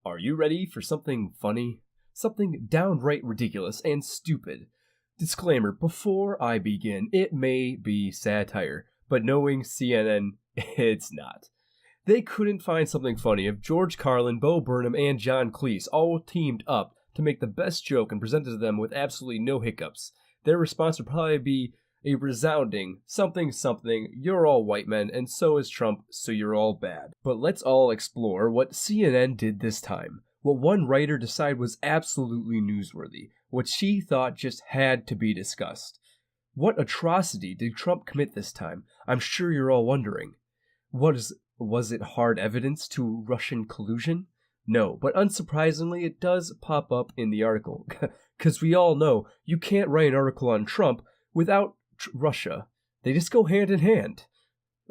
Are you ready for something funny? Something downright ridiculous and stupid. Disclaimer, before I begin, it may be satire, but knowing CNN, it's not. They couldn't find something funny if George Carlin, Bo Burnham, and John Cleese all teamed up to make the best joke and presented to them with absolutely no hiccups. Their response would probably be a resounding something, you're all white men, and so is Trump, so you're all bad. But let's all explore what CNN did this time. What one writer decided was absolutely newsworthy. What she thought just had to be discussed. What atrocity did Trump commit this time? I'm sure you're all wondering. Was it hard evidence to Russian collusion? No, but unsurprisingly, it does pop up in the article. Because we all know you can't write an article on Trump without Russia. They just go hand in hand.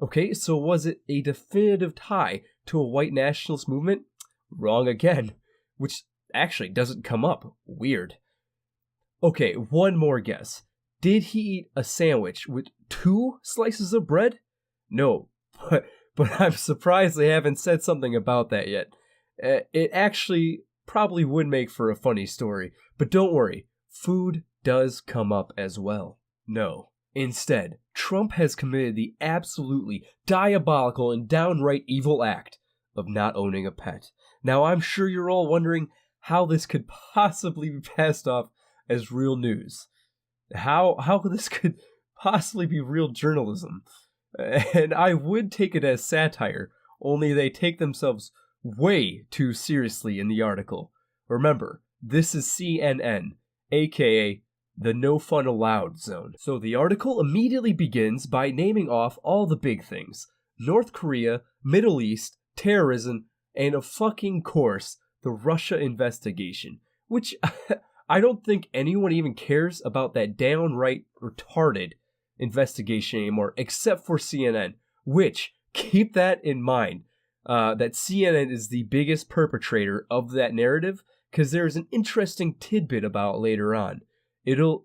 Okay, so was it a definitive tie to a white nationalist movement? Wrong again, which actually doesn't come up. Weird. Okay, one more guess. Did he eat a sandwich with 2 slices of bread? No, but I'm surprised they haven't said something about that yet. It actually probably would make for a funny story, but don't worry, food does come up as well. No. Instead, Trump has committed the absolutely diabolical and downright evil act of not owning a pet. Now, I'm sure you're all wondering how this could possibly be passed off as real news. How this could possibly be real journalism. And I would take it as satire, only they take themselves way too seriously in the article. Remember, this is CNN, aka the no fun allowed zone. So the article immediately begins by naming off all the big things. North Korea, Middle East, terrorism, and of fucking course, the Russia investigation. Which I don't think anyone even cares about that downright retarded investigation anymore, except for CNN. Which, keep that in mind, that CNN is the biggest perpetrator of that narrative, because there's an interesting tidbit about it later on. It'll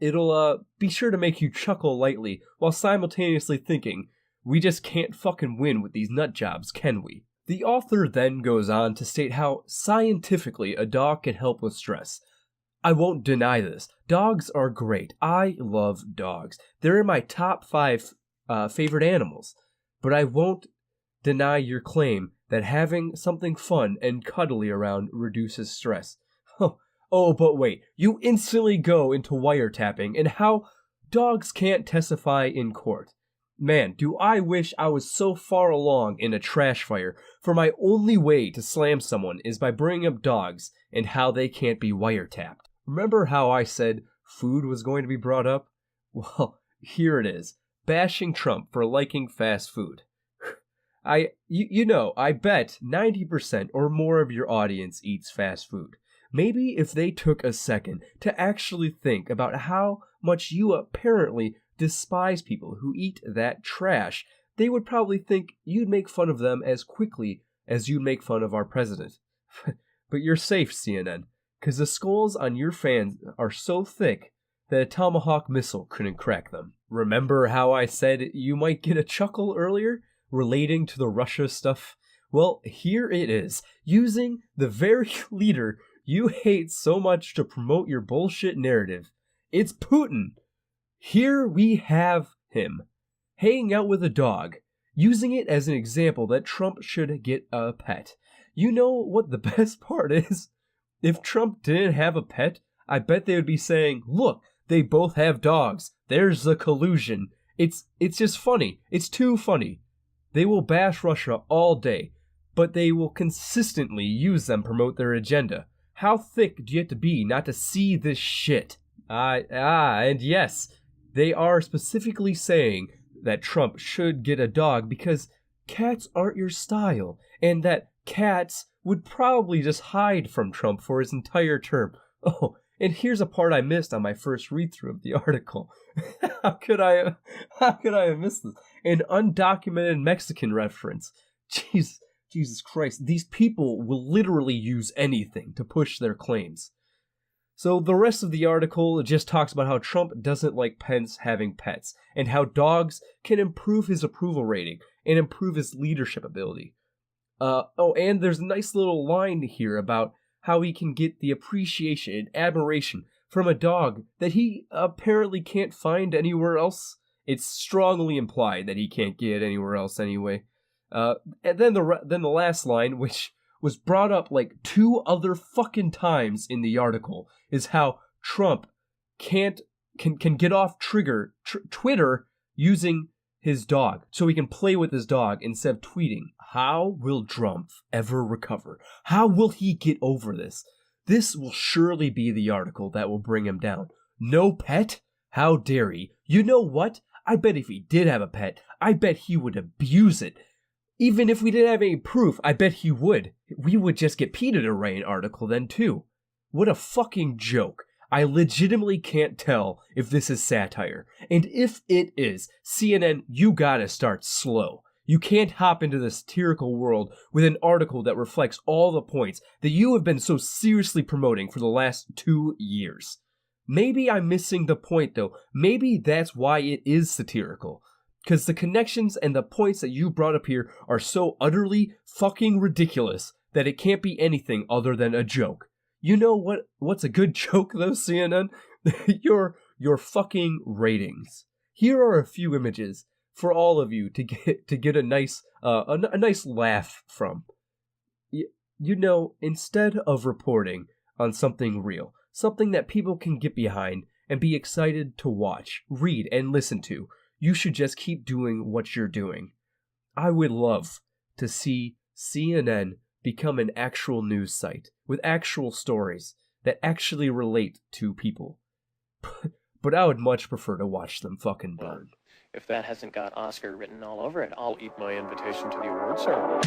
be sure to make you chuckle lightly while simultaneously thinking, we just can't fucking win with these nut jobs, can we? The author then goes on to state how scientifically a dog can help with stress. I won't deny this. Dogs are great. I love dogs. They're in my top 5 favorite animals. But I won't deny your claim that having something fun and cuddly around reduces stress. Oh, but wait, you instantly go into wiretapping and how dogs can't testify in court. Man, do I wish I was so far along in a trash fire, for my only way to slam someone is by bringing up dogs and how they can't be wiretapped. Remember how I said food was going to be brought up? Well, here it is, bashing Trump for liking fast food. I bet 90% or more of your audience eats fast food. Maybe if they took a second to actually think about how much you apparently despise people who eat that trash, they would probably think you'd make fun of them as quickly as you'd make fun of our president. But you're safe, CNN, because the skulls on your fans are so thick that a Tomahawk missile couldn't crack them. Remember how I said you might get a chuckle earlier relating to the Russia stuff? Well, here it is, using the very leader you hate so much to promote your bullshit narrative. It's Putin. Here we have him, hanging out with a dog, using it as an example that Trump should get a pet. You know what the best part is? If Trump didn't have a pet, I bet they would be saying, look, they both have dogs. There's the collusion. It's just funny. It's too funny. They will bash Russia all day, but they will consistently use them to promote their agenda. How thick do you have to be not to see this shit? And yes, they are specifically saying that Trump should get a dog because cats aren't your style, and that cats would probably just hide from Trump for his entire term. Oh, and here's a part I missed on my first read-through of the article. How could I have missed this? An undocumented Mexican reference. Jesus Christ, these people will literally use anything to push their claims. So the rest of the article just talks about how Trump doesn't like Pence having pets, and how dogs can improve his approval rating and improve his leadership ability. And there's a nice little line here about how he can get the appreciation and admiration from a dog that he apparently can't find anywhere else. It's strongly implied that he can't get anywhere else anyway. And then the last line, which was brought up like 2 other fucking times in the article, is how Trump can get off Twitter using his dog, so he can play with his dog instead of tweeting. How will Trump ever recover? How will he get over this? This will surely be the article that will bring him down. No pet? How dare he? You know what? I bet if he did have a pet, I bet he would abuse it. Even if we didn't have any proof, I bet he would. We would just get Peter to write an article then too. What a fucking joke. I legitimately can't tell if this is satire. And if it is, CNN, you gotta start slow. You can't hop into the satirical world with an article that reflects all the points that you have been so seriously promoting for the last 2 years. Maybe I'm missing the point though. Maybe that's why it is satirical. Because the connections and the points that you brought up here are so utterly fucking ridiculous that it can't be anything other than a joke. You know what's a good joke though, CNN? your fucking ratings. Here are a few images for all of you to get a nice laugh from. You know, instead of reporting on something real, something that people can get behind and be excited to watch, read, and listen to, you should just keep doing what you're doing. I would love to see CNN become an actual news site with actual stories that actually relate to people. But I would much prefer to watch them fucking burn. If that hasn't got Oscar written all over it, I'll eat my invitation to the award ceremony.